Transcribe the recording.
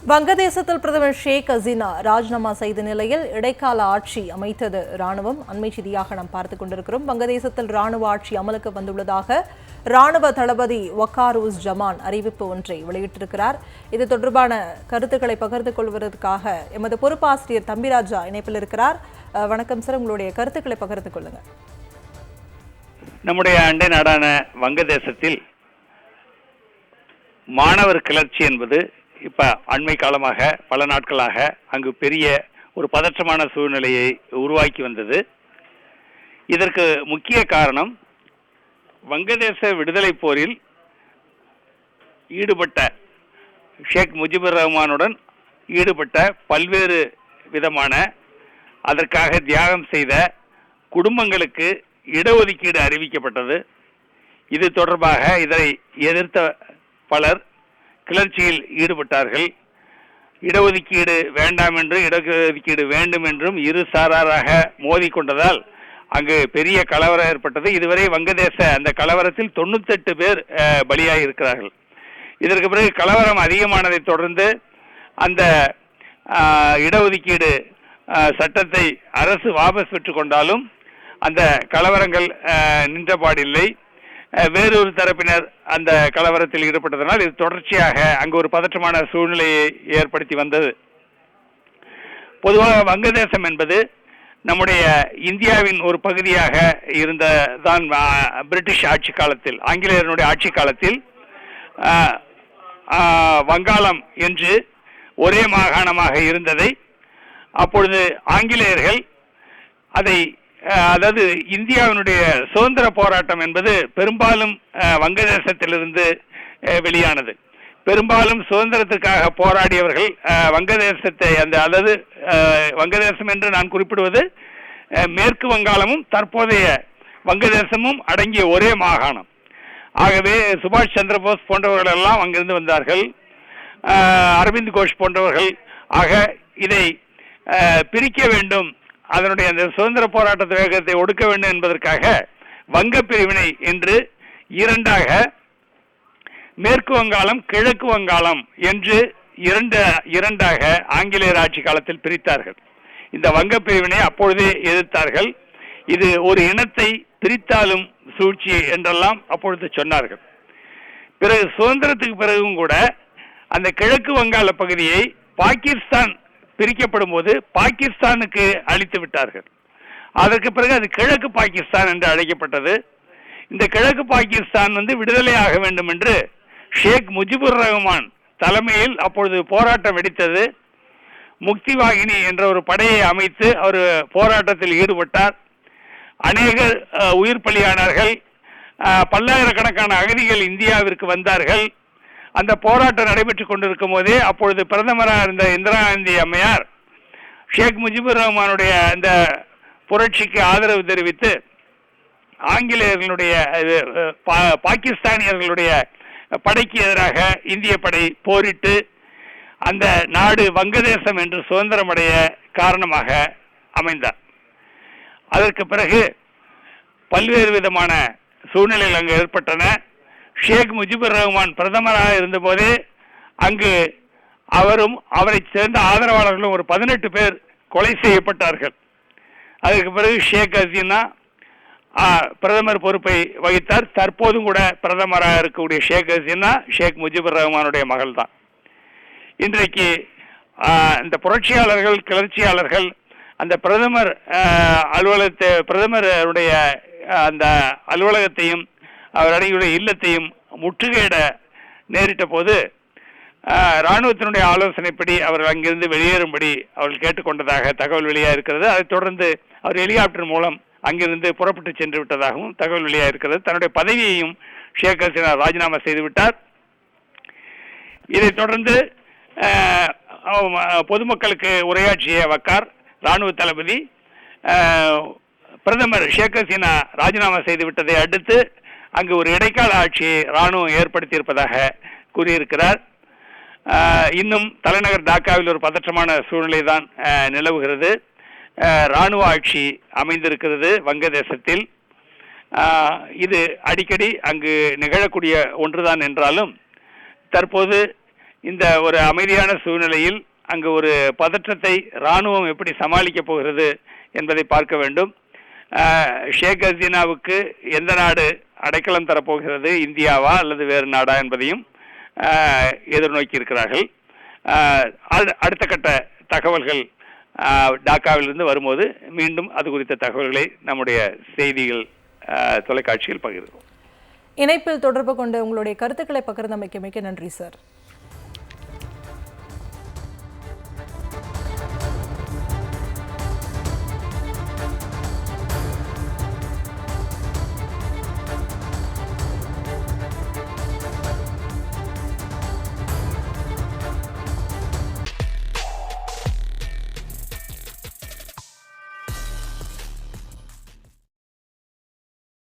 வங்கதேசத்தில் பிரதமர் ஷேக் ஹசீனா ராஜினாமா செய்த நிலையில் இடைக்கால ஆட்சி அமைத்தது ராணுவம். அண்மை செய்தியாக நாம் பார்த்துக் கொண்டிருக்கிறோம். வங்கதேசத்தில் ராணுவ ஆட்சி அமலுக்கு வந்துள்ளதாக ராணுவ தளபதி வக்காரூஸ் ஜமான் அறிவிப்பு ஒன்றை வெளியிட்டிருக்கிறார். இது தொடர்பான கருத்துக்களை பகிர்ந்து கொள்வதற்காக எமது பொறுப்பாசிரியர் தம்பிராஜா இணைப்பில் இருக்கிறார். வணக்கம் சார், உங்களுடைய கருத்துக்களை பகிர்ந்து கொள்ளுங்க. நம்முடைய அண்டை நாடான வங்கதேசத்தில் மாணவர் கிளர்ச்சி என்பது இப்ப அண்மை காலமாக பல நாட்களாக அங்கு பெரிய ஒரு பதற்றமான சூழ்நிலையை உருவாக்கி வந்தது. இதற்கு முக்கிய காரணம் வங்கதேச விடுதலை போரில் ஈடுபட்ட ஷேக் முஜிபுர் ரஹ்மானுடன் ஈடுபட்ட பல்வேறு விதமான அதற்காக தியாகம் செய்த குடும்பங்களுக்கு இடஒதுக்கீடு அறிவிக்கப்பட்டது. இது தொடர்பாக இதை எதிர்த்த பலர் கிளர்ச்சியில் ஈடுபட்டார்கள். இடஒதுக்கீடு வேண்டாம் என்று இடஒதுக்கீடு வேண்டும் என்றும் இரு சாராராக மோதிக்கொண்டதால் அங்கு பெரிய கலவரம் ஏற்பட்டது. இதுவரை வங்கதேச அந்த கலவரத்தில் 98 பேர் பலியாகி இருக்கிறார்கள். இதற்கு பிறகு கலவரம் அதிகமானதை தொடர்ந்து அந்த இடஒதுக்கீடு சட்டத்தை அரசு வாபஸ் பெற்றுக் கொண்டாலும் அந்த கலவரங்கள் நின்றபாடில்லை. வேறொரு தரப்பினர் அந்த கலவரத்தில் ஈடுபட்டதனால் இது தொடர்ச்சியாக அங்கு ஒரு பதற்றமான சூழ்நிலையை ஏற்படுத்தி வந்தது. பொதுவாக வங்கதேசம் என்பது நம்முடைய இந்தியாவின் ஒரு பகுதியாக இருந்ததான். பிரிட்டிஷ் ஆட்சி காலத்தில், ஆங்கிலேயர்களுடைய ஆட்சி காலத்தில் வங்காளம் என்று ஒரே மாகாணமாக இருந்ததை அப்பொழுது ஆங்கிலேயர்கள் அதை அதாவது இந்தியாவினுடைய சுதந்திர போராட்டம் என்பது பெரும்பாலும் வங்கதேசத்திலிருந்து வெளியானது. பெரும்பாலும் சுதந்திரத்துக்காக போராடியவர்கள் வங்கதேசத்தை அதாவது வங்கதேசம் என்று நான் குறிப்பிடுவது மேற்கு வங்காளமும் தற்போதைய வங்கதேசமும் அடங்கிய ஒரே மாகாணம். ஆகவே சுபாஷ் சந்திரபோஸ் போன்றவர்கள் எல்லாம் அங்கிருந்து வந்தார்கள், அரவிந்த் கோஷ் போன்றவர்கள். ஆக இதை பிரிக்க வேண்டும், அதனுடைய அந்த சுதந்திர போராட்ட வேகத்தை ஒடுக்க வேண்டும் என்பதற்காக வங்க பிரிவினை என்று இரண்டாக மேற்கு வங்காளம் கிழக்கு வங்காளம் என்று இரண்டாக ஆங்கிலேயர் ஆட்சி காலத்தில் பிரித்தார்கள். இந்த வங்க பிரிவினை அப்பொழுதே எதிர்த்தார்கள். இது ஒரு இனத்தை பிரித்தாலும் சூழ்ச்சி என்றெல்லாம் அப்பொழுது சொன்னார்கள். பிறகு சுதந்திரத்துக்கு பிறகும் கூட அந்த கிழக்கு வங்காள பகுதியை பாகிஸ்தான் பிரிக்கப்படும் போது பாகிஸ்தானுக்கு அளித்து விட்டார்கள். அதற்கு பிறகு அது கிழக்கு பாகிஸ்தான் என்று அழைக்கப்பட்டது. இந்த கிழக்கு பாகிஸ்தான் விடுதலை ஆக வேண்டும் என்று ஷேக் முஜிபுர் ரஹ்மான் தலைமையில் அப்பொழுது போராட்டம் வெடித்தது. முக்தி வாகினி என்ற ஒரு படையை அமைத்து அவர் போராட்டத்தில் ஈடுபட்டார். அநேகர் உயிர் பலியானார்கள். பல்லாயிரக்கணக்கான அகதிகள் இந்தியாவிற்கு வந்தார்கள். அந்த போராட்டம் நடைபெற்றுக் கொண்டிருக்கும் போதே அப்பொழுது பிரதமராக இருந்த இந்திரா காந்தி அம்மையார் ஷேக் முஜிபுர் ரஹ்மானுடைய அந்த புரட்சிக்கு ஆதரவு தெரிவித்து ஆங்கிலேயர்களுடைய பாகிஸ்தானியர்களுடைய படைக்கு எதிராக இந்திய படை போரிட்டு அந்த நாடு வங்கதேசம் என்று சுதந்திரம் அடைய காரணமாக அமைந்தார். அதற்கு பிறகு பல்வேறு விதமான சூழ்நிலைகள் அங்கு ஏற்பட்டன. ஷேக் முஜிபுர் ரஹ்மான் பிரதமராக இருந்தபோதே அங்கு அவரும் அவரை சேர்ந்த ஆதரவாளர்களும் ஒரு 18 பேர் கொலை செய்யப்பட்டார்கள். அதற்கு பிறகு ஷேக் ஹசீனா பிரதமர் பொறுப்பை வகித்தார். தற்போதும் கூட பிரதமராக இருக்கக்கூடிய ஷேக் ஹசீனா ஷேக் முஜிபுர் ரஹ்மானுடைய மகள் தான். இன்றைக்கு இந்த புரட்சியாளர்கள் கிளர்ச்சியாளர்கள் அந்த பிரதமர் பிரதமருடைய அந்த அலுவலகத்தையும் அவர் அடங்கியுடைய இல்லத்தையும் முற்றுகையிட நேரிட்ட போது இராணுவத்தினுடைய ஆலோசனைப்படி அவர்கள் அங்கிருந்து வெளியேறும்படி அவர்கள் கேட்டுக்கொண்டதாக தகவல் வெளியாக இருக்கிறது. அதைத் தொடர்ந்து அவர் ஹெலிகாப்டர் மூலம் அங்கிருந்து புறப்பட்டு சென்று விட்டதாகவும் தகவல் வெளியாக இருக்கிறது. தன்னுடைய பதவியையும் ஷேக் ஹசீனா ராஜினாமா செய்துவிட்டார். இதைத் தொடர்ந்து பொதுமக்களுக்கு உரையாற்றிய வக்கார் இராணுவ தளபதி பிரதமர் ஷேக் ஹசீனா ராஜினாமா செய்துவிட்டதை அடுத்து அங்கு ஒரு இடைக்கால ஆட்சியை இராணுவம் ஏற்படுத்தியிருப்பதாக கூறியிருக்கிறார். இன்னும் தலைநகர் டாக்காவில் ஒரு பதற்றமான சூழ்நிலை தான் நிலவுகிறது. இராணுவ ஆட்சி அமைந்திருக்கிறது வங்கதேசத்தில். இது அடிக்கடி அங்கு நிகழக்கூடிய ஒன்றுதான் என்றாலும் தற்போது இந்த ஒரு அமைதியான சூழ்நிலையில் அங்கு ஒரு பதற்றத்தை இராணுவம் எப்படி சமாளிக்கப் போகிறது என்பதை பார்க்க வேண்டும். ஷேக் ஹசீனாவுக்கு எந்த நாடு அடைக்கலம் தரப்போகிறது, இந்தியாவா அல்லது வேறு நாடா என்பதையும் எதிர்நோக்கி இருக்கிறார்கள். அடுத்த கட்ட தகவல்கள் டாக்காவிலிருந்து வரும்போது மீண்டும் அது குறித்த தகவல்களை நம்முடைய செய்திகள் தொலைக்காட்சியில் பகிர்கிறோம். இணைப்பில் தொடர்பு கொண்டு உங்களுடைய கருத்துக்களை பகிர்ந்தமைக்கு மிக்க நன்றி சார்.